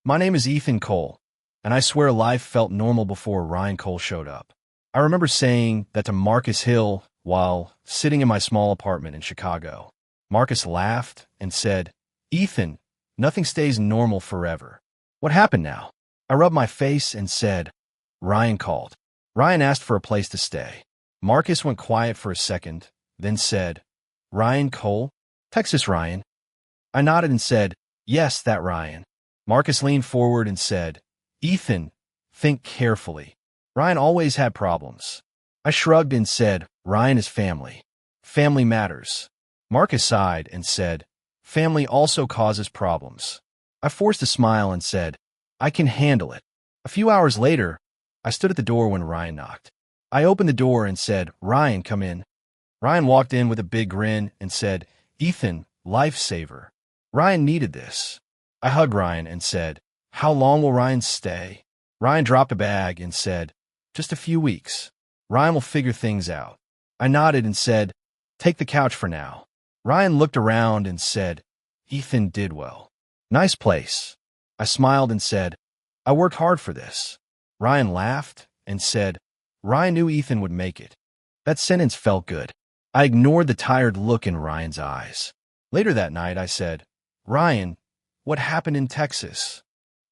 My name is Ethan Cole, and I swear life felt normal before Ryan Cole showed up. I remember saying that to Marcus Hill while sitting in my small apartment in Chicago. Marcus laughed and said, "Ethan, nothing stays normal forever. What happened now?" I rubbed my face and said, "Ryan called. Ryan asked for a place to stay." Marcus went quiet for a second, then said, "Ryan Cole? Texas Ryan?" I nodded and said, "Yes, that Ryan." Marcus leaned forward and said, "Ethan, think carefully. Ryan always had problems." I shrugged and said, "Ryan is family. Family matters." Marcus sighed and said, "Family also causes problems." I forced a smile and said, "I can handle it." A few hours later, I stood at the door when Ryan knocked. I opened the door and said, "Ryan, come in." Ryan walked in with a big grin and said, "Ethan, lifesaver." Ryan needed this. I hugged Ryan and said, "How long will Ryan stay?" Ryan dropped a bag and said, "Just a few weeks. Ryan will figure things out." I nodded and said, "Take the couch for now." Ryan looked around and said, "Ethan did well. Nice place." I smiled and said, "I worked hard for this." Ryan laughed and said, "Ryan knew Ethan would make it." That sentence felt good. I ignored the tired look in Ryan's eyes. Later that night, I said, "Ryan, what happened in Texas?"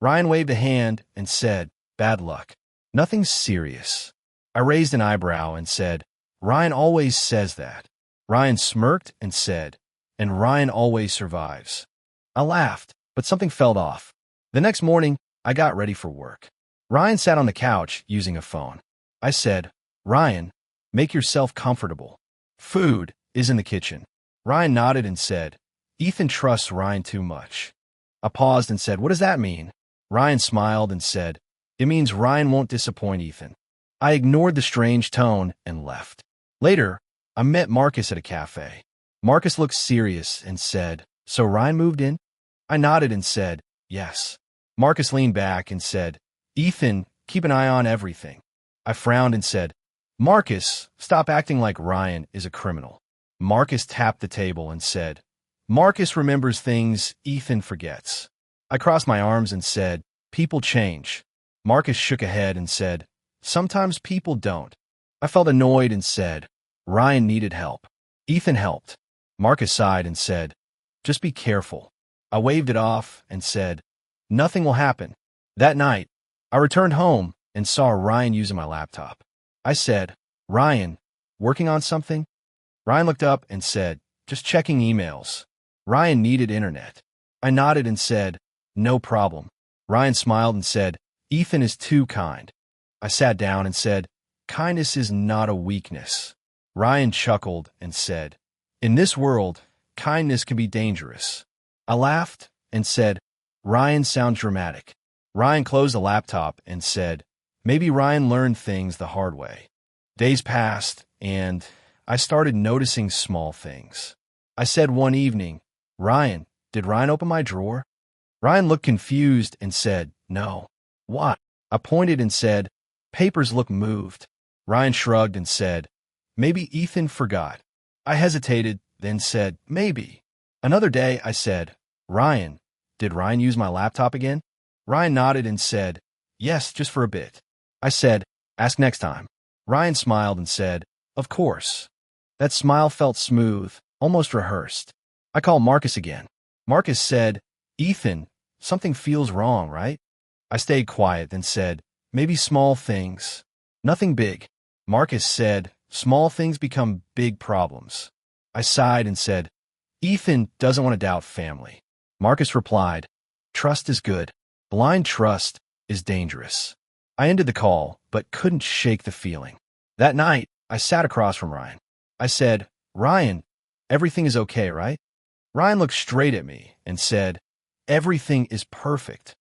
Ryan waved a hand and said, "Bad luck. Nothing serious." I raised an eyebrow and said, "Ryan always says that." Ryan smirked and said, "And Ryan always survives." I laughed, but something felt off. The next morning, I got ready for work. Ryan sat on the couch using a phone. I said, "Ryan, make yourself comfortable. Food is in the kitchen." Ryan nodded and said, "Ethan trusts Ryan too much." I paused and said, "What does that mean?" Ryan smiled and said, "It means Ryan won't disappoint Ethan." I ignored the strange tone and left. Later, I met Marcus at a cafe. Marcus looked serious and said, "So Ryan moved in?" I nodded and said, "Yes." Marcus leaned back and said, "Ethan, keep an eye on everything." I frowned and said, "Marcus, stop acting like Ryan is a criminal." Marcus tapped the table and said, "Marcus remembers things Ethan forgets." I crossed my arms and said, "People change." Marcus shook a head and said, "Sometimes people don't." I felt annoyed and said, "Ryan needed help. Ethan helped." Marcus sighed and said, "Just be careful." I waved it off and said, "Nothing will happen." That night, I returned home and saw Ryan using my laptop. I said, "Ryan, working on something?" Ryan looked up and said, "Just checking emails." Ryan needed internet. I nodded and said, "No problem." Ryan smiled and said, "Ethan is too kind." I sat down and said, "Kindness is not a weakness." Ryan chuckled and said, "In this world, kindness can be dangerous." I laughed and said, "Ryan sounds dramatic." Ryan closed the laptop and said, "Maybe Ryan learned things the hard way." Days passed, and I started noticing small things. I said one evening, "Ryan, did Ryan open my drawer?" Ryan looked confused and said, "No." "What?" I pointed and said, "Papers look moved." Ryan shrugged and said, "Maybe Ethan forgot." I hesitated, then said, "Maybe." Another day, I said, "Ryan, did Ryan use my laptop again?" Ryan nodded and said, "Yes, just for a bit." I said, "Ask next time." Ryan smiled and said, "Of course." That smile felt smooth, almost rehearsed. I called Marcus again. Marcus said, "Ethan, something feels wrong, right?" I stayed quiet, then said, "Maybe small things. Nothing big." Marcus said, "Small things become big problems." I sighed and said, "Ethan doesn't want to doubt family." Marcus replied, "Trust is good. Blind trust is dangerous." I ended the call, but couldn't shake the feeling. That night, I sat across from Ryan. I said, "Ryan, everything is okay, right?" Ryan looked straight at me and said, "Everything is perfect."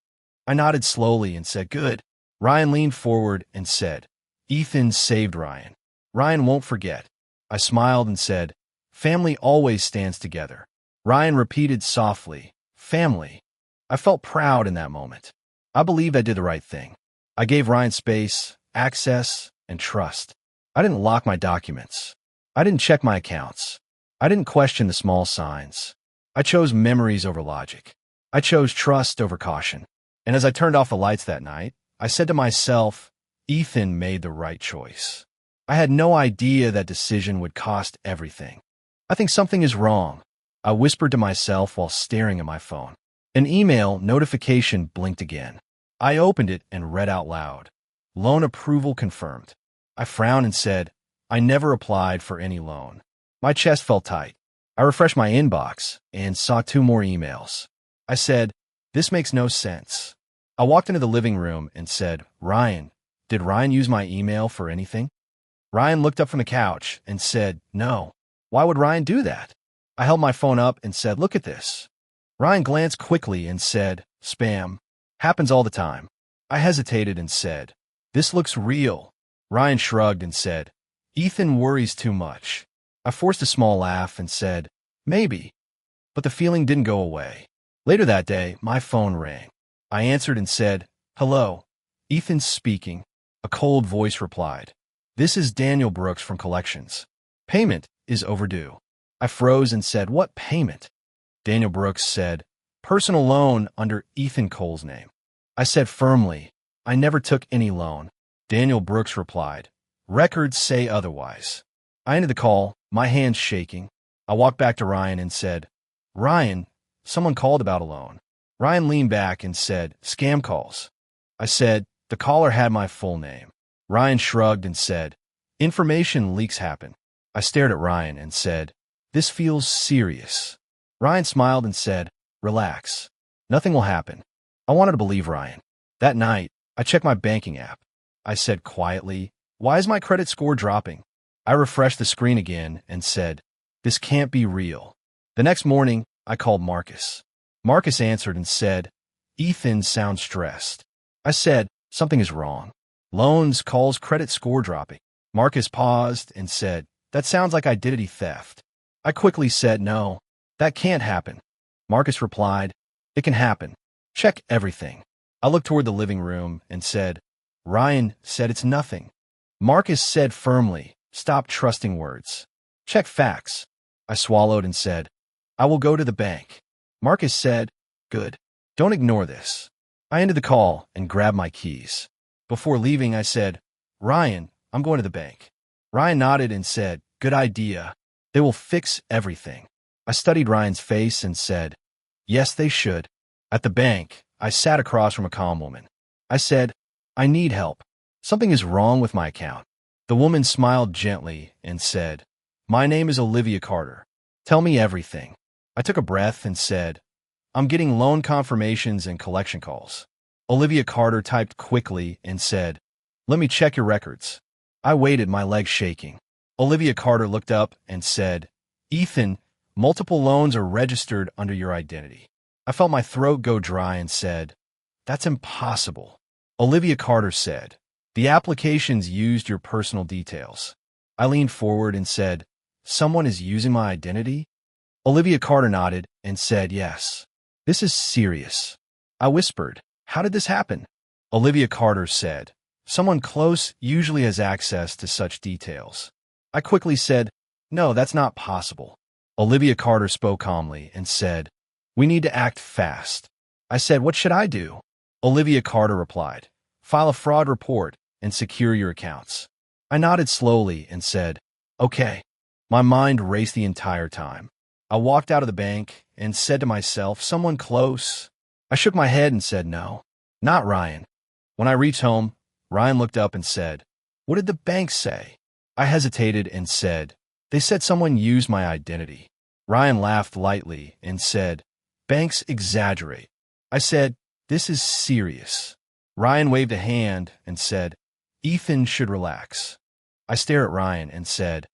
I nodded slowly and said, "Good." Ryan leaned forward and said, "Ethan saved Ryan. Ryan won't forget." I smiled and said, "Family always stands together." Ryan repeated softly, "Family." I felt proud in that moment. I believed I did the right thing. I gave Ryan space, access, and trust. I didn't lock my documents. I didn't check my accounts. I didn't question the small signs. I chose memories over logic. I chose trust over caution. And as I turned off the lights that night, I said to myself, Ethan made the right choice. I had no idea that decision would cost everything. I think something is wrong, I whispered to myself while staring at my phone. An email notification blinked again. I opened it and read out loud. Loan approval confirmed. I frowned and said, I never applied for any loan. My chest felt tight. I refreshed my inbox and saw 2 more emails. I said, this makes no sense. I walked into the living room and said, Ryan, did Ryan use my email for anything? Ryan looked up from the couch and said, no. Why would Ryan do that? I held my phone up and said, look at this. Ryan glanced quickly and said, spam. Happens all the time. I hesitated and said, this looks real. Ryan shrugged and said, Ethan worries too much. I forced a small laugh and said, maybe. But the feeling didn't go away. Later that day, my phone rang. I answered and said, hello. Ethan's speaking. A cold voice replied, this is Daniel Brooks from Collections. Payment is overdue. I froze and said, what payment? Daniel Brooks said, personal loan under Ethan Cole's name. I said firmly, I never took any loan. Daniel Brooks replied, records say otherwise. I ended the call, my hands shaking. I walked back to Ryan and said, Ryan, someone called about a loan. Ryan leaned back and said, scam calls. I said, the caller had my full name. Ryan shrugged and said, information leaks happen. I stared at Ryan and said, this feels serious. Ryan smiled and said, relax. Nothing will happen. I wanted to believe Ryan. That night, I checked my banking app. I said quietly, why is my credit score dropping? I refreshed the screen again and said, this can't be real. The next morning, I called Marcus. Marcus answered and said, Ethan sounds stressed. I said, something is wrong. Loans, calls, credit score dropping. Marcus paused and said, that sounds like identity theft. I quickly said, no, that can't happen. Marcus replied, it can happen. Check everything. I looked toward the living room and said, Ryan said it's nothing. Marcus said firmly, stop trusting words. Check facts. I swallowed and said, I will go to the bank. Marcus said, good. Don't ignore this. I ended the call and grabbed my keys. Before leaving, I said, Ryan, I'm going to the bank. Ryan nodded and said, good idea. They will fix everything. I studied Ryan's face and said, yes, they should. At the bank, I sat across from a calm woman. I said, I need help. Something is wrong with my account. The woman smiled gently and said, my name is Olivia Carter. Tell me everything. I took a breath and said, I'm getting loan confirmations and collection calls. Olivia Carter typed quickly and said, let me check your records. I waited, my legs shaking. Olivia Carter looked up and said, Ethan, multiple loans are registered under your identity. I felt my throat go dry and said, that's impossible. Olivia Carter said, the applications used your personal details. I leaned forward and said, someone is using my identity? Olivia Carter nodded and said, yes. This is serious. I whispered, how did this happen? Olivia Carter said, someone close usually has access to such details. I quickly said, no, that's not possible. Olivia Carter spoke calmly and said, we need to act fast. I said, what should I do? Olivia Carter replied, file a fraud report and secure your accounts. I nodded slowly and said, okay. My mind raced the entire time. I walked out of the bank and said to myself, someone close. I shook my head and said, no, not Ryan. When I reached home, Ryan looked up and said, what did the bank say? I hesitated and said, they said someone used my identity. Ryan laughed lightly and said, banks exaggerate. I said, this is serious. Ryan waved a hand and said, Ethan should relax. I stared at Ryan and said,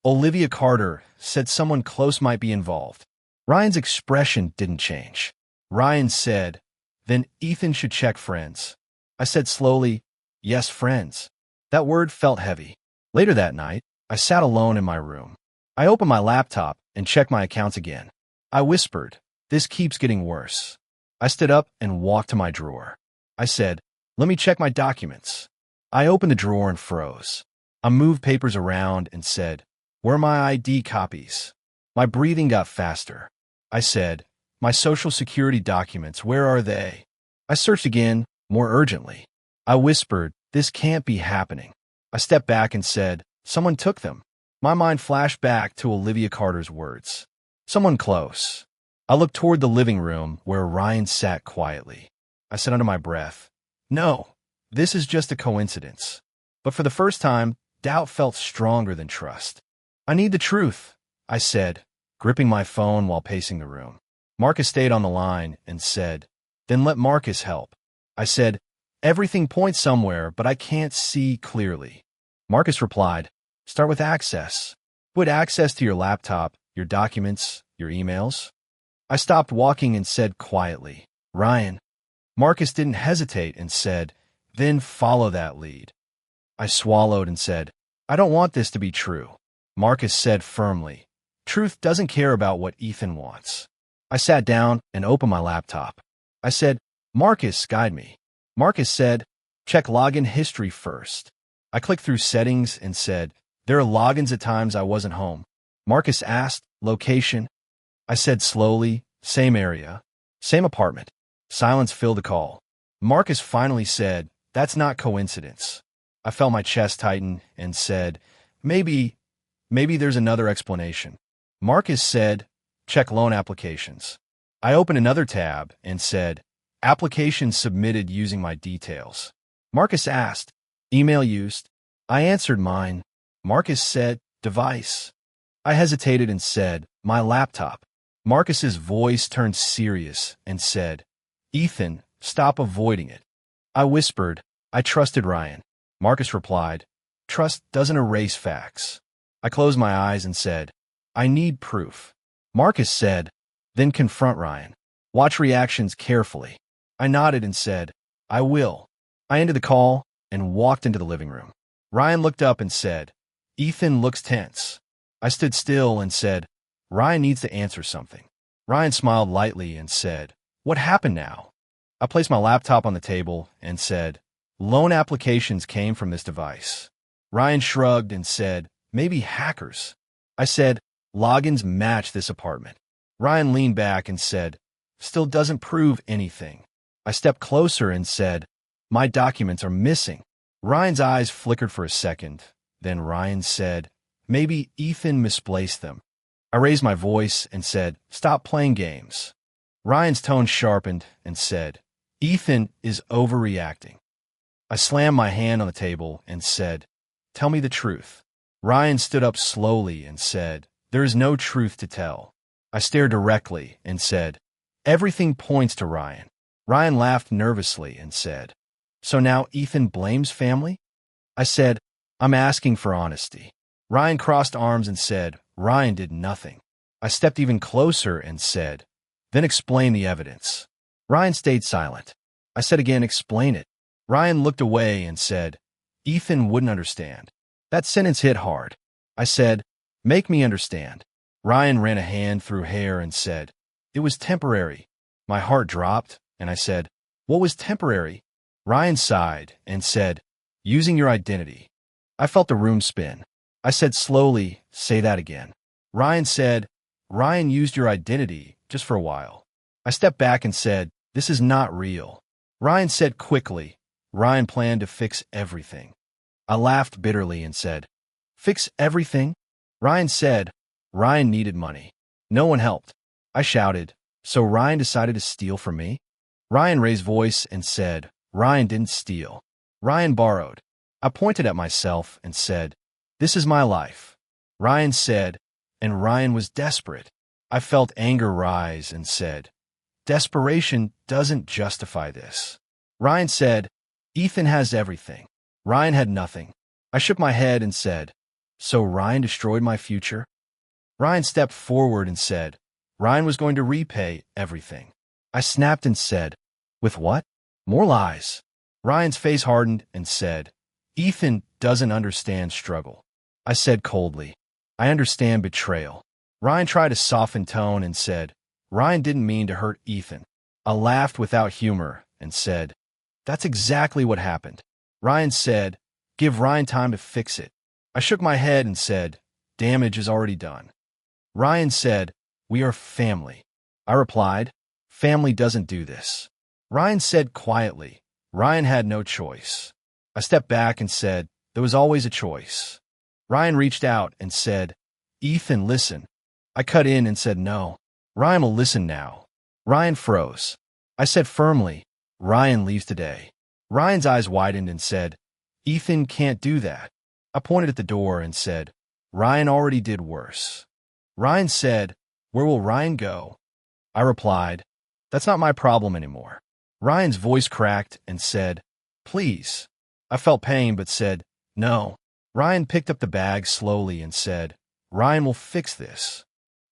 Olivia Carter said someone close might be involved. Ryan's expression didn't change. Ryan said, then Ethan should check friends. I said slowly, yes, friends. That word felt heavy. Later that night, I sat alone in my room. I opened my laptop and checked my accounts again. I whispered, this keeps getting worse. I stood up and walked to my drawer. I said, let me check my documents. I opened the drawer and froze. I moved papers around and said, where are my ID copies? My breathing got faster. I said, my social security documents, where are they? I searched again, more urgently. I whispered, "This can't be happening." I stepped back and said, "Someone took them." My mind flashed back to Olivia Carter's words. Someone close. I looked toward the living room where Ryan sat quietly. I said under my breath, "No, this is just a coincidence." But for the first time, doubt felt stronger than trust. "I need the truth," I said, gripping my phone while pacing the room. Marcus stayed on the line and said, "Then let Marcus help." I said, "Everything points somewhere, but I can't see clearly." Marcus replied, "Start with access. Put access to your laptop, your documents, your emails." I stopped walking and said quietly, "Ryan." Marcus didn't hesitate and said, "Then follow that lead." I swallowed and said, "I don't want this to be true." Marcus said firmly, "Truth doesn't care about what Ethan wants." I sat down and opened my laptop. I said, "Marcus, guide me." Marcus said, "Check login history first." I clicked through settings and said, "There are logins at times I wasn't home." Marcus asked, "Location?" I said slowly, "Same area, same apartment." Silence filled the call. Marcus finally said, "That's not coincidence." I felt my chest tighten and said, Maybe there's another explanation." Marcus said, "Check loan applications." I opened another tab and said, "Applications submitted using my details." Marcus asked, "Email used?" I answered mine. Marcus said, "Device." I hesitated and said, "My laptop." Marcus's voice turned serious and said, "Ethan, stop avoiding it." I whispered, "I trusted Ryan." Marcus replied, "Trust doesn't erase facts." I closed my eyes and said, "I need proof." Marcus said, "Then confront Ryan. Watch reactions carefully." I nodded and said, "I will." I ended the call and walked into the living room. Ryan looked up and said, "Ethan looks tense." I stood still and said, "Ryan needs to answer something." Ryan smiled lightly and said, "What happened now?" I placed my laptop on the table and said, "Loan applications came from this device." Ryan shrugged and said, "Maybe hackers." I said, "Logins match this apartment." Ryan leaned back and said, "Still doesn't prove anything." I stepped closer and said, "My documents are missing." Ryan's eyes flickered for a second. Then Ryan said, "Maybe Ethan misplaced them." I raised my voice and said, "Stop playing games." Ryan's tone sharpened and said, "Ethan is overreacting." I slammed my hand on the table and said, "Tell me the truth." Ryan stood up slowly and said, "There is no truth to tell." I stared directly and said, "Everything points to Ryan." Ryan laughed nervously and said, "So now Ethan blames family?" I said, "I'm asking for honesty." Ryan crossed arms and said, "Ryan did nothing." I stepped even closer and said, "Then explain the evidence." Ryan stayed silent. I said again, "Explain it." Ryan looked away and said, "Ethan wouldn't understand." That sentence hit hard. I said, "Make me understand." Ryan ran a hand through hair and said, "It was temporary." My heart dropped, and I said, "What was temporary?" Ryan sighed and said, "Using your identity." I felt the room spin. I said slowly, "Say that again." Ryan said, "Ryan used your identity just for a while." I stepped back and said, "This is not real." Ryan said quickly, "Ryan planned to fix everything." I laughed bitterly and said, "Fix everything?" Ryan said, "Ryan needed money. No one helped." I shouted, "So Ryan decided to steal from me?" Ryan raised voice and said, "Ryan didn't steal. Ryan borrowed." I pointed at myself and said, "This is my life." Ryan said, "And Ryan was desperate." I felt anger rise and said, "Desperation doesn't justify this." Ryan said, "Ethan has everything. Ryan had nothing." I shook my head and said, "So Ryan destroyed my future?" Ryan stepped forward and said, "Ryan was going to repay everything." I snapped and said, "With what?" "More lies." Ryan's face hardened and said, "Ethan doesn't understand struggle." I said coldly, "I understand betrayal." Ryan tried to soften tone and said, "Ryan didn't mean to hurt Ethan." I laughed without humor and said, "That's exactly what happened." Ryan said, "Give Ryan time to fix it." I shook my head and said, "Damage is already done." Ryan said, "We are family." I replied, "Family doesn't do this." Ryan said quietly. Ryan had no choice. I stepped back and said, there was always a choice. Ryan reached out and said, Ethan, listen. I cut in and said no. Ryan will listen now. Ryan froze. I said firmly, Ryan leaves today. Ryan's eyes widened and said, Ethan can't do that. I pointed at the door and said, Ryan already did worse. Ryan said, where will Ryan go? I replied, that's not my problem anymore. Ryan's voice cracked and said, please. I felt pain but said, no. Ryan picked up the bag slowly and said, Ryan will fix this.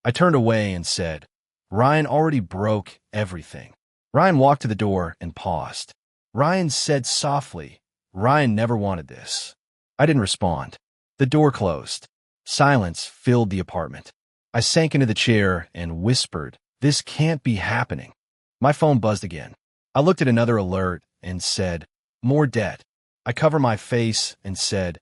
I turned away and said, Ryan already broke everything. Ryan walked to the door and paused. Ryan said softly, Ryan never wanted this. I didn't respond. The door closed. Silence filled the apartment. I sank into the chair and whispered, this can't be happening. My phone buzzed again. I looked at another alert and said, more debt. I covered my face and said,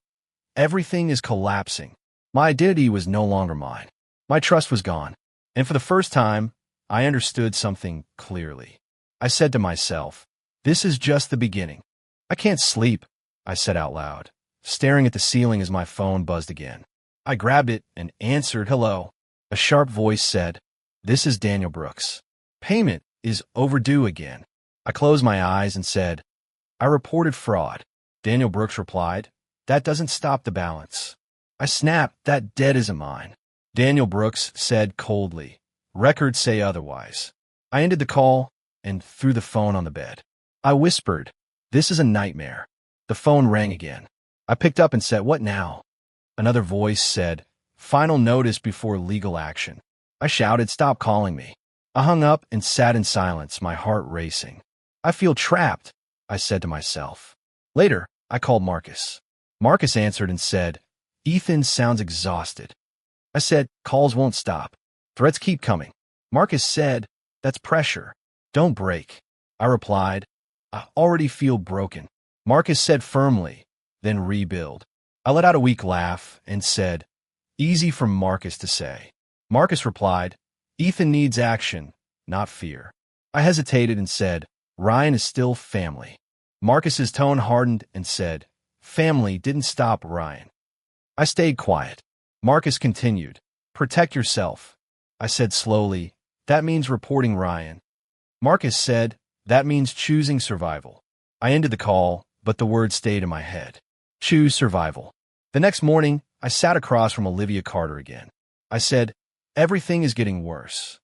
everything is collapsing. My identity was no longer mine. My trust was gone. And for the first time, I understood something clearly. I said to myself, this is just the beginning. I can't sleep, I said out loud, staring at the ceiling as my phone buzzed again. I grabbed it and answered, hello. A sharp voice said, this is Daniel Brooks. Payment is overdue again. I closed my eyes and said, I reported fraud. Daniel Brooks replied, that doesn't stop the balance. I snapped, that debt isn't mine. Daniel Brooks said coldly, records say otherwise. I ended the call and threw the phone on the bed. I whispered, this is a nightmare. The phone rang again. I picked up and said, what now? Another voice said, final notice before legal action. I shouted, stop calling me. I hung up and sat in silence, my heart racing. I feel trapped, I said to myself. Later, I called Marcus. Marcus answered and said, Ethan sounds exhausted. I said, calls won't stop. Threats keep coming. Marcus said, that's pressure. Don't break. I replied, I already feel broken. Marcus said firmly, then rebuild. I let out a weak laugh and said, easy for Marcus to say. Marcus replied, Ethan needs action, not fear. I hesitated and said, Ryan is still family. Marcus's tone hardened and said, family didn't stop Ryan. I stayed quiet. Marcus continued, protect yourself. I said slowly, that means reporting Ryan. Marcus said, that means choosing survival. I ended the call, but the words stayed in my head. Choose survival. The next morning, I sat across from Olivia Carter again. I said, everything is getting worse.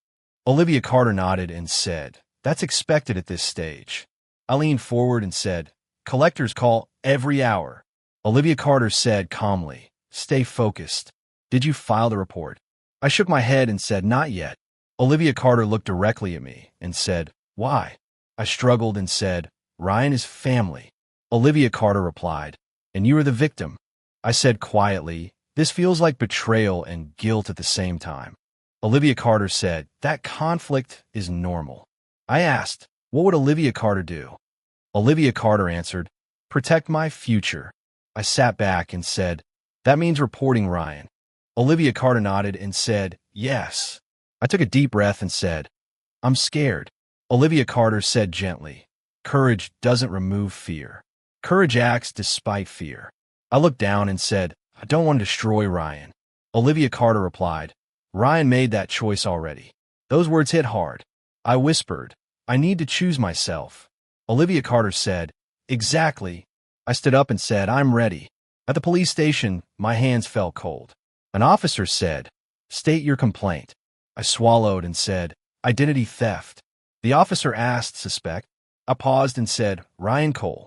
Olivia Carter nodded and said, that's expected at this stage. I leaned forward and said, collectors call every hour. Olivia Carter said calmly, stay focused. Did you file the report? I shook my head and said, not yet. Olivia Carter looked directly at me and said, why? I struggled and said, Ryan is family. Olivia Carter replied, and you are the victim. I said quietly, this feels like betrayal and guilt at the same time. Olivia Carter said, that conflict is normal. I asked, what would Olivia Carter do? Olivia Carter answered, protect my future. I sat back and said, that means reporting Ryan. Olivia Carter nodded and said, yes. I took a deep breath and said, I'm scared. Olivia Carter said gently, courage doesn't remove fear. Courage acts despite fear. I looked down and said, I don't want to destroy Ryan. Olivia Carter replied, Ryan made that choice already. Those words hit hard. I whispered, I need to choose myself. Olivia Carter said, exactly. I stood up and said, I'm ready. At the police station, my hands felt cold. An officer said, state your complaint. I swallowed and said, identity theft. The officer asked, suspect. I paused and said, Ryan Cole.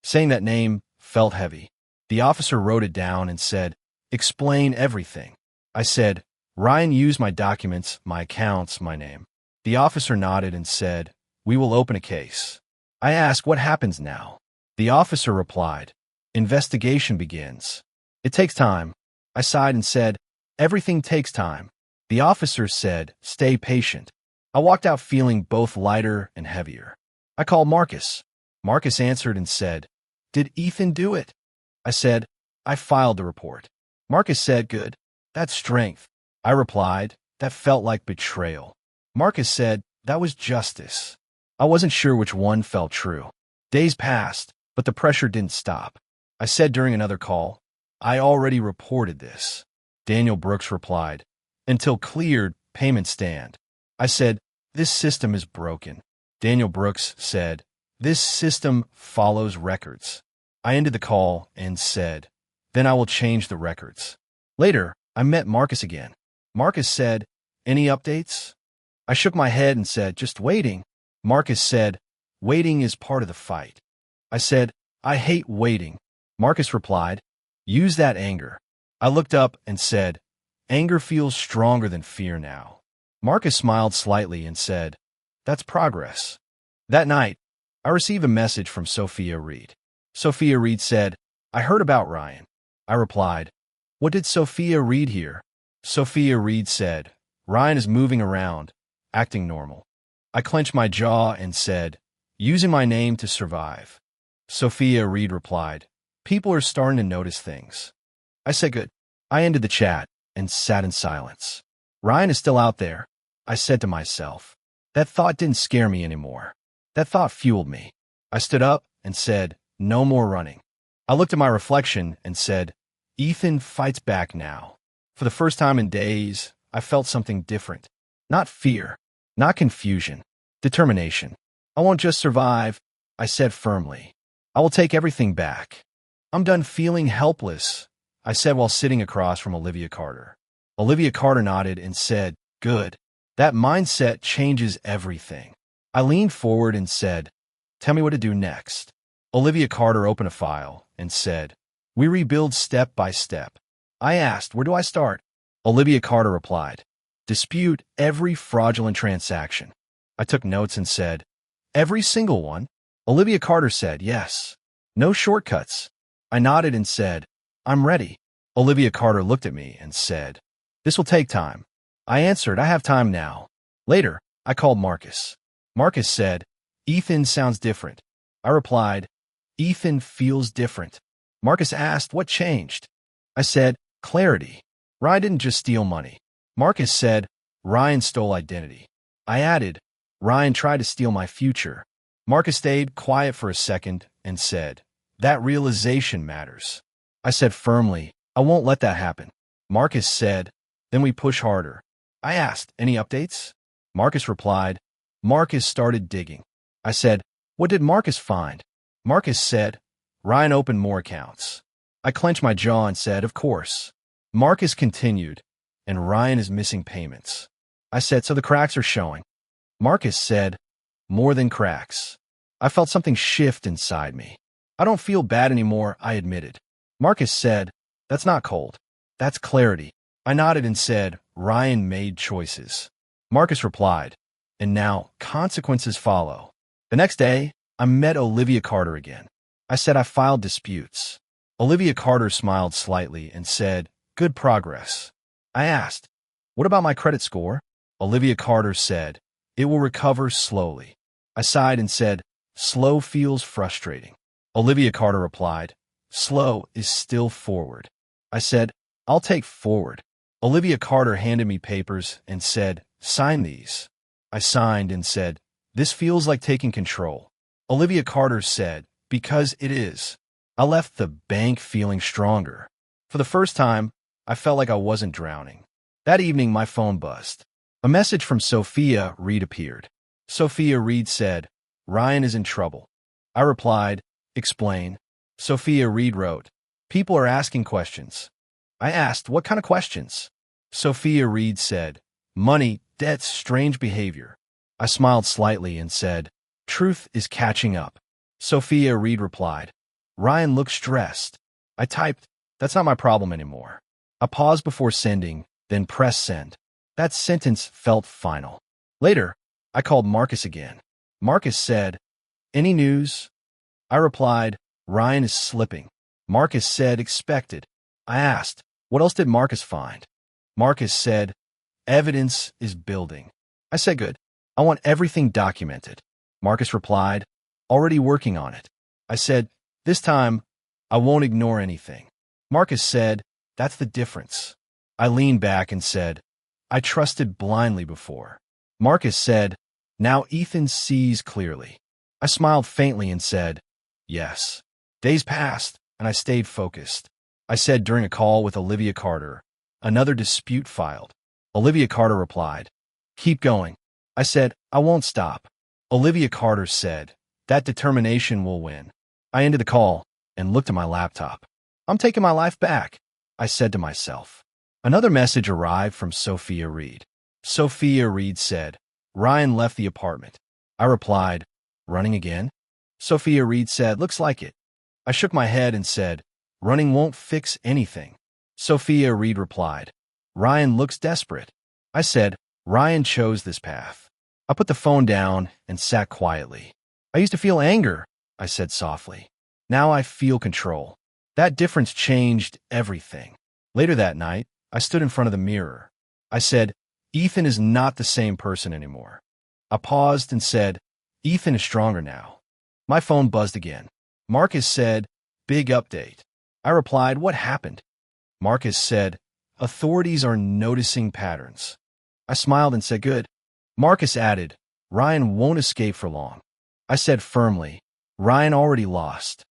Saying that name felt heavy. The officer wrote it down and said, explain everything. I said, Ryan used my documents, my accounts, my name. The officer nodded and said, we will open a case. I asked, what happens now? The officer replied, investigation begins. It takes time. I sighed and said, everything takes time. The officer said, stay patient. I walked out feeling both lighter and heavier. I called Marcus. Marcus answered and said, did Ethan do it? I said, I filed the report. Marcus said, good. That's strength. I replied, that felt like betrayal. Marcus said, that was justice. I wasn't sure which one felt true. Days passed, but the pressure didn't stop. I said during another call, I already reported this. Daniel Brooks replied, until cleared, payments stand. I said, this system is broken. Daniel Brooks said, this system follows records. I ended the call and said, then I will change the records. Later, I met Marcus again. Marcus said, any updates? I shook my head and said, just waiting. Marcus said, waiting is part of the fight. I said, I hate waiting. Marcus replied, use that anger. I looked up and said, anger feels stronger than fear now. Marcus smiled slightly and said, that's progress. That night, I received a message from Sophia Reed. Sophia Reed said, I heard about Ryan. I replied, what did Sophia Reed hear? Sophia Reed said, Ryan is moving around, acting normal. I clenched my jaw and said, using my name to survive. Sophia Reed replied, people are starting to notice things. I said good. I ended the chat and sat in silence. Ryan is still out there, I said to myself. That thought didn't scare me anymore. That thought fueled me. I stood up and said, no more running. I looked at my reflection and said, Ethan fights back now. For the first time in days, I felt something different. Not fear, not confusion, determination. I won't just survive, I said firmly. I will take everything back. I'm done feeling helpless, I said while sitting across from Olivia Carter. Olivia Carter nodded and said, good. That mindset changes everything. I leaned forward and said, tell me what to do next. Olivia Carter opened a file and said, we rebuild step by step. I asked, where do I start? Olivia Carter replied, dispute every fraudulent transaction. I took notes and said, every single one? Olivia Carter said, yes. No shortcuts. I nodded and said, I'm ready. Olivia Carter looked at me and said, this will take time. I answered, I have time now. Later, I called Marcus. Marcus said, Ethan sounds different. I replied, Ethan feels different. Marcus asked, what changed? I said, clarity. Ryan didn't just steal money. Marcus said, Ryan stole identity. I added, Ryan tried to steal my future. Marcus stayed quiet for a second and said, that realization matters. I said firmly, I won't let that happen. Marcus said, then we push harder. I asked, any updates? Marcus replied, Marcus started digging. I said, what did Marcus find? Marcus said, Ryan opened more accounts. I clenched my jaw and said, of course. Marcus continued, and Ryan is missing payments. I said, so the cracks are showing. Marcus said, more than cracks. I felt something shift inside me. I don't feel bad anymore, I admitted. Marcus said, that's not cold. That's clarity. I nodded and said, Ryan made choices. Marcus replied, and now consequences follow. The next day, I met Olivia Carter again. I said I filed disputes. Olivia Carter smiled slightly and said, good progress. I asked, what about my credit score? Olivia Carter said, it will recover slowly. I sighed and said, slow feels frustrating. Olivia Carter replied, slow is still forward. I said, I'll take forward. Olivia Carter handed me papers and said, sign these. I signed and said, this feels like taking control. Olivia Carter said, because it is. I left the bank feeling stronger. For the first time, I felt like I wasn't drowning. That evening, my phone buzzed. A message from Sophia Reed appeared. Sophia Reed said, Ryan is in trouble. I replied, explain. Sophia Reed wrote, people are asking questions. I asked, what kind of questions? Sophia Reed said, money, debts, strange behavior. I smiled slightly and said, truth is catching up. Sophia Reed replied, Ryan looks stressed. I typed, that's not my problem anymore. I paused before sending, then pressed send. That sentence felt final. Later, I called Marcus again. Marcus said, any news? I replied, Ryan is slipping. Marcus said, expected. I asked, what else did Marcus find? Marcus said, evidence is building. I said, good. I want everything documented. Marcus replied, already working on it. I said, this time, I won't ignore anything. Marcus said, that's the difference. I leaned back and said, I trusted blindly before. Marcus said, Now Ethan sees clearly. I smiled faintly and said, yes. Days passed, and I stayed focused. I said during a call with Olivia Carter, another dispute filed. Olivia Carter replied, keep going. I said, I won't stop. Olivia Carter said, that determination will win. I ended the call and looked at my laptop. I'm taking my life back, I said to myself. Another message arrived from Sophia Reed. Sophia Reed said, Ryan left the apartment. I replied, running again? Sophia Reed said, looks like it. I shook my head and said, running won't fix anything. Sophia Reed replied, Ryan looks desperate. I said, Ryan chose this path. I put the phone down and sat quietly. I used to feel anger, I said softly. Now I feel control. That difference changed everything. Later that night, I stood in front of the mirror. I said, Ethan is not the same person anymore. I paused and said, Ethan is stronger now. My phone buzzed again. Marcus said, big update. I replied, what happened? Marcus said, authorities are noticing patterns. I smiled and said, good. Marcus added, Ryan won't escape for long. I said firmly, Ryan already lost.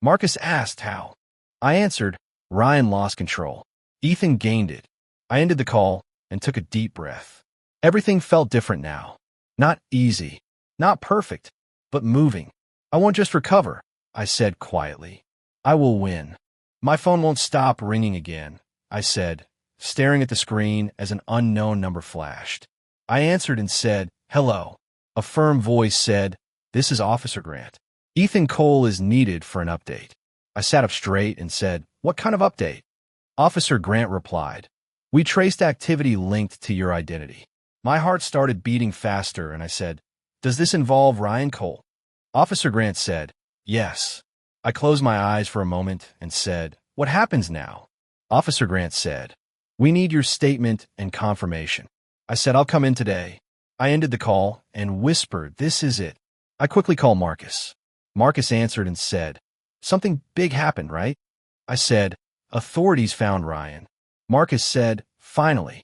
Marcus asked how. I answered, Ryan lost control. Ethan gained it. I ended the call and took a deep breath. Everything felt different now. Not easy, not perfect, but moving. I won't just recover, I said quietly. I will win. My phone won't stop ringing again, I said, staring at the screen as an unknown number flashed. I answered and said, hello. A firm voice said, this is Officer Grant. Ethan Cole is needed for an update. I sat up straight and said, what kind of update? Officer Grant replied, we traced activity linked to your identity. My heart started beating faster and I said, does this involve Ryan Cole? Officer Grant said, yes. I closed my eyes for a moment and said, what happens now? Officer Grant said, we need your statement and confirmation. I said, I'll come in today. I ended the call and whispered, this is it. I quickly called Marcus. Marcus answered and said, something big happened, right? I said, authorities found Ryan. Marcus said, finally.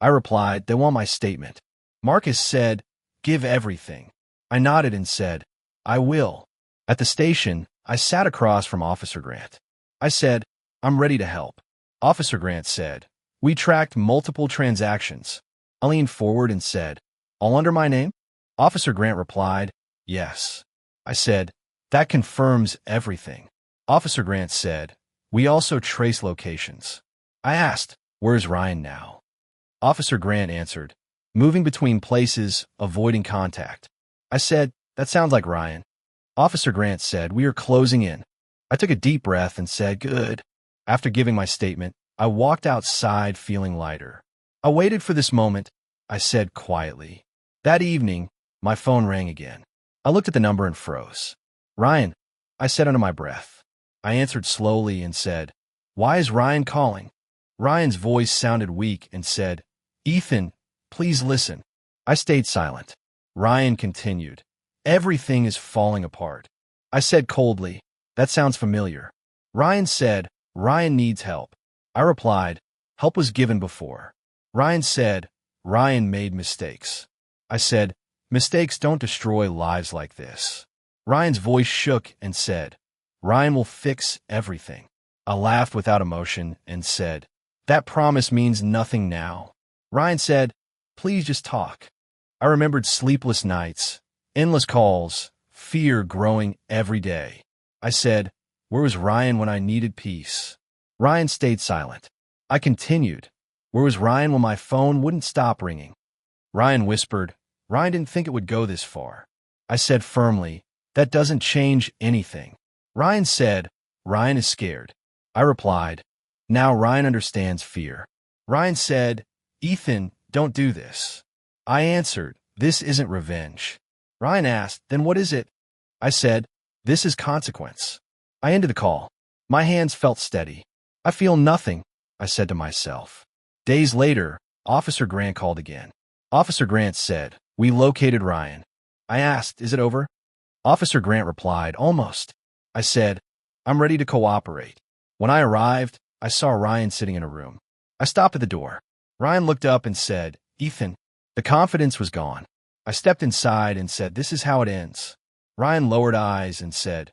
I replied, they want my statement. Marcus said, give everything. I nodded and said, I will. At the station, I sat across from Officer Grant. I said, I'm ready to help. Officer Grant said, we tracked multiple transactions. I leaned forward and said, all under my name? Officer Grant replied, yes. I said, that confirms everything. Officer Grant said, we also trace locations. I asked, where's Ryan now? Officer Grant answered, moving between places, avoiding contact. I said, that sounds like Ryan. Officer Grant said, we are closing in. I took a deep breath and said, good. After giving my statement, I walked outside feeling lighter. I waited for this moment, I said quietly. That evening, my phone rang again. I looked at the number and froze. Ryan, I said under my breath. I answered slowly and said, why is Ryan calling? Ryan's voice sounded weak and said, Ethan, please listen. I stayed silent. Ryan continued, everything is falling apart. I said coldly, that sounds familiar. Ryan said, Ryan needs help. I replied, help was given before. Ryan said, Ryan made mistakes. I said, mistakes don't destroy lives like this. Ryan's voice shook and said, Ryan will fix everything. I laughed without emotion and said, that promise means nothing now. Ryan said, please just talk. I remembered sleepless nights, endless calls, fear growing every day. I said, where was Ryan when I needed peace? Ryan stayed silent. I continued, where was Ryan when my phone wouldn't stop ringing? Ryan whispered, Ryan didn't think it would go this far. I said firmly, that doesn't change anything. Ryan said, Ryan is scared. I replied, now Ryan understands fear. Ryan said, Ethan, don't do this. I answered, this isn't revenge. Ryan asked, then what is it? I said, this is consequence. I ended the call. My hands felt steady. I feel nothing, I said to myself. Days later, Officer Grant called again. Officer Grant said, we located Ryan. I asked, is it over? Officer Grant replied, almost. I said, I'm ready to cooperate. When I arrived, I saw Ryan sitting in a room. I stopped at the door. Ryan looked up and said, Ethan, the confidence was gone. I stepped inside and said, "This is how it ends." Ryan lowered eyes and said,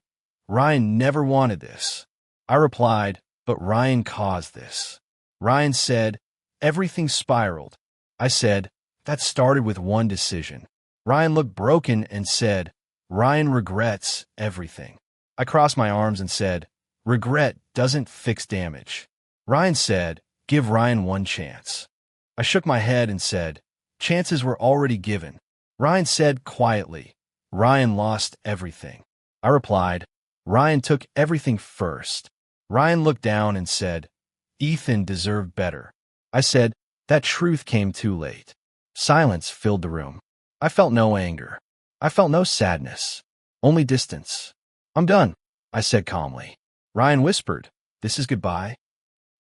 "Ryan never wanted this." I replied, "But Ryan caused this." Ryan said, "Everything spiraled." I said, "That started with one decision." Ryan looked broken and said, "Ryan regrets everything." I crossed my arms and said, "Regret doesn't fix damage." Ryan said, "Give Ryan one chance." I shook my head and said, "Chances were already given." Ryan said quietly, "Ryan lost everything." I replied, "Ryan took everything first." Ryan looked down and said, "Ethan deserved better." I said, "That truth came too late." Silence filled the room. I felt no anger. I felt no sadness. Only distance. "I'm done," I said calmly. Ryan whispered, "This is goodbye?"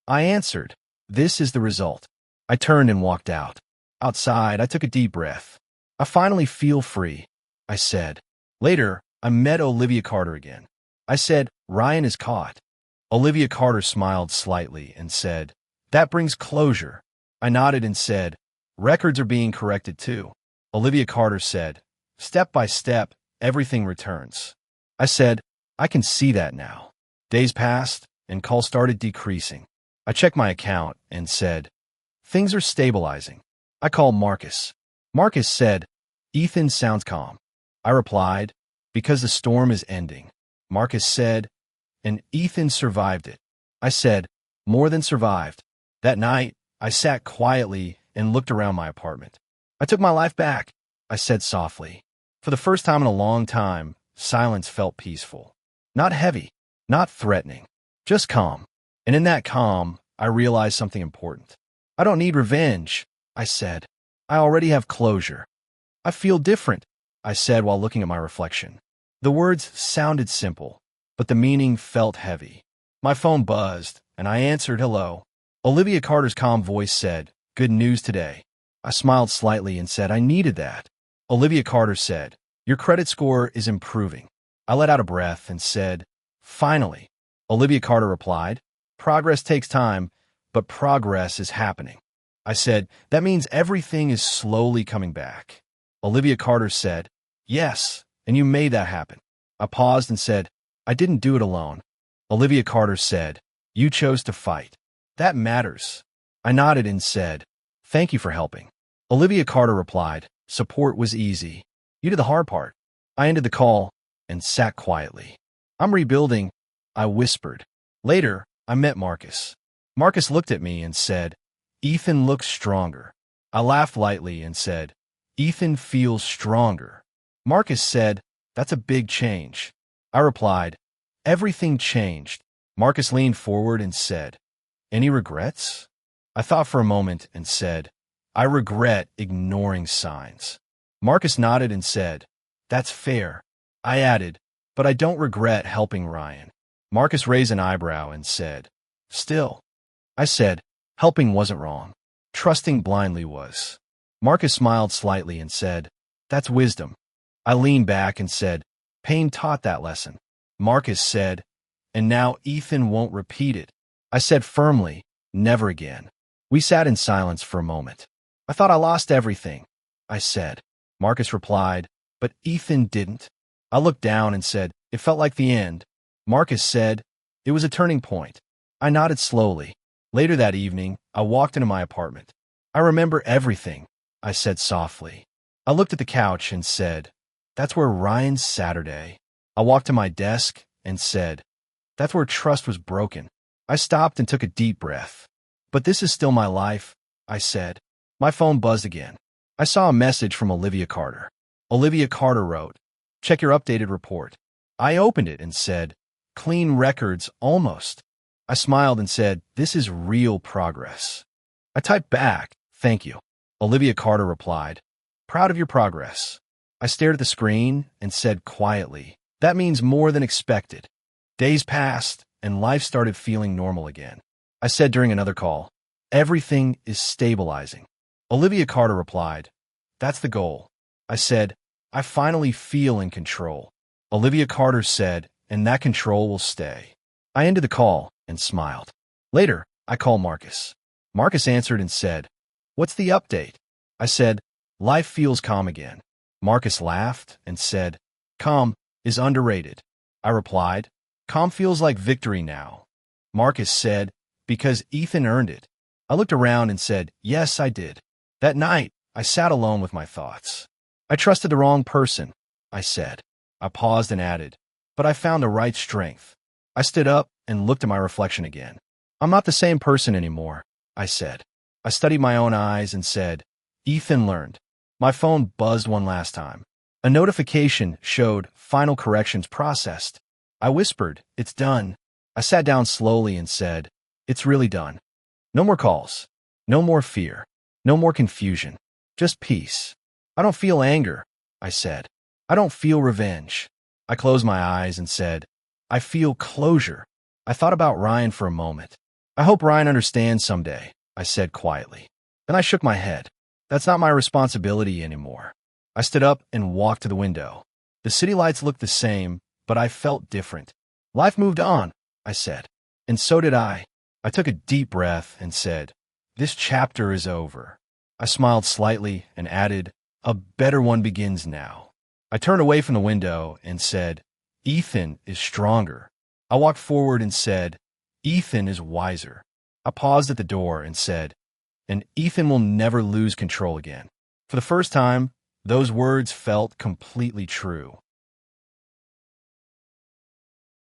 I answered, "This is the result." I turned and walked out. Outside, I took a deep breath. "I finally feel free," I said. Later, I met Olivia Carter again. I said, "Ryan is caught." Olivia Carter smiled slightly and said, "That brings closure." I nodded and said, "Records are being corrected too." Olivia Carter said, "Step by step, everything returns." I said, "I can see that now." Days passed, and calls started decreasing. I checked my account and said, "Things are stabilizing." I called Marcus. Marcus said, "Ethan sounds calm." I replied, "Because the storm is ending." Marcus said, "And Ethan survived it." I said, "More than survived." That night, I sat quietly and looked around my apartment. "I took my life back," I said softly. For the first time in a long time, silence felt peaceful. Not heavy, not threatening, just calm. And in that calm, I realized something important. "I don't need revenge," I said. "I already have closure." "I feel different," I said while looking at my reflection. The words sounded simple, but the meaning felt heavy. My phone buzzed, and I answered, "Hello." Olivia Carter's calm voice said, "Good news today." I smiled slightly and said, "I needed that." Olivia Carter said, "Your credit score is improving." I let out a breath and said, "Finally." Olivia Carter replied, "Progress takes time, but progress is happening." I said, "That means everything is slowly coming back." Olivia Carter said, "Yes, and you made that happen." I paused and said, "I didn't do it alone." Olivia Carter said, "You chose to fight. That matters." I nodded and said, "Thank you for helping." Olivia Carter replied, "Support was easy. You did the hard part." I ended the call and sat quietly. "I'm rebuilding," I whispered. Later, I met Marcus. Marcus looked at me and said, "Ethan looks stronger." I laughed lightly and said, "Ethan feels stronger." Marcus said, "That's a big change." I replied, "Everything changed." Marcus leaned forward and said, "Any regrets?" I thought for a moment and said, "I regret ignoring signs." Marcus nodded and said, "That's fair." I added, "But I don't regret helping Ryan." Marcus raised an eyebrow and said, "Still." I said, "Helping wasn't wrong. Trusting blindly was." Marcus smiled slightly and said, "That's wisdom." I leaned back and said, "Pain taught that lesson." Marcus said, "And now Ethan won't repeat it." I said firmly, "Never again." We sat in silence for a moment. "I thought I lost everything," I said. Marcus replied, "But Ethan didn't." I looked down and said, "It felt like the end." Marcus said, "It was a turning point." I nodded slowly. Later that evening, I walked into my apartment. "I remember everything," I said softly. I looked at the couch and said, "That's where Ryan's Saturday." I walked to my desk and said, "That's where trust was broken." I stopped and took a deep breath. "But this is still my life," I said. My phone buzzed again. I saw a message from Olivia Carter. Olivia Carter wrote, "Check your updated report." I opened it and said, "Clean records, almost." I smiled and said, "This is real progress." I typed back, "Thank you." Olivia Carter replied, "Proud of your progress." I stared at the screen and said quietly, "That means more than expected." Days passed, and life started feeling normal again. I said during another call, "Everything is stabilizing." Olivia Carter replied, "That's the goal." I said, "I finally feel in control." Olivia Carter said, "And that control will stay." I ended the call and smiled. Later, I called Marcus. Marcus answered and said, "What's the update?" I said, "Life feels calm again." Marcus laughed and said, "Calm is underrated." I replied, "Calm feels like victory now." Marcus said, "Because Ethan earned it." I looked around and said, "Yes, I did." That night, I sat alone with my thoughts. "I trusted the wrong person," I said. I paused and added, "But I found the right strength." I stood up and looked at my reflection again. "I'm not the same person anymore," I said. I studied my own eyes and said, "Ethan learned." My phone buzzed one last time. A notification showed final corrections processed. I whispered, "It's done." I sat down slowly and said, "It's really done. No more calls. No more fear. No more confusion. Just peace. I don't feel anger," I said. "I don't feel revenge." I closed my eyes and said, "I feel closure." I thought about Ryan for a moment. "I hope Ryan understands someday," I said quietly. Then I shook my head. "That's not my responsibility anymore." I stood up and walked to the window. The city lights looked the same, but I felt different. "Life moved on," I said. "And so did I." I took a deep breath and said, "This chapter is over." I smiled slightly and added, "A better one begins now." I turned away from the window and said, "Ethan is stronger." I walked forward and said, "Ethan is wiser." I paused at the door and said, "And Ethan will never lose control again." For the first time, those words felt completely true.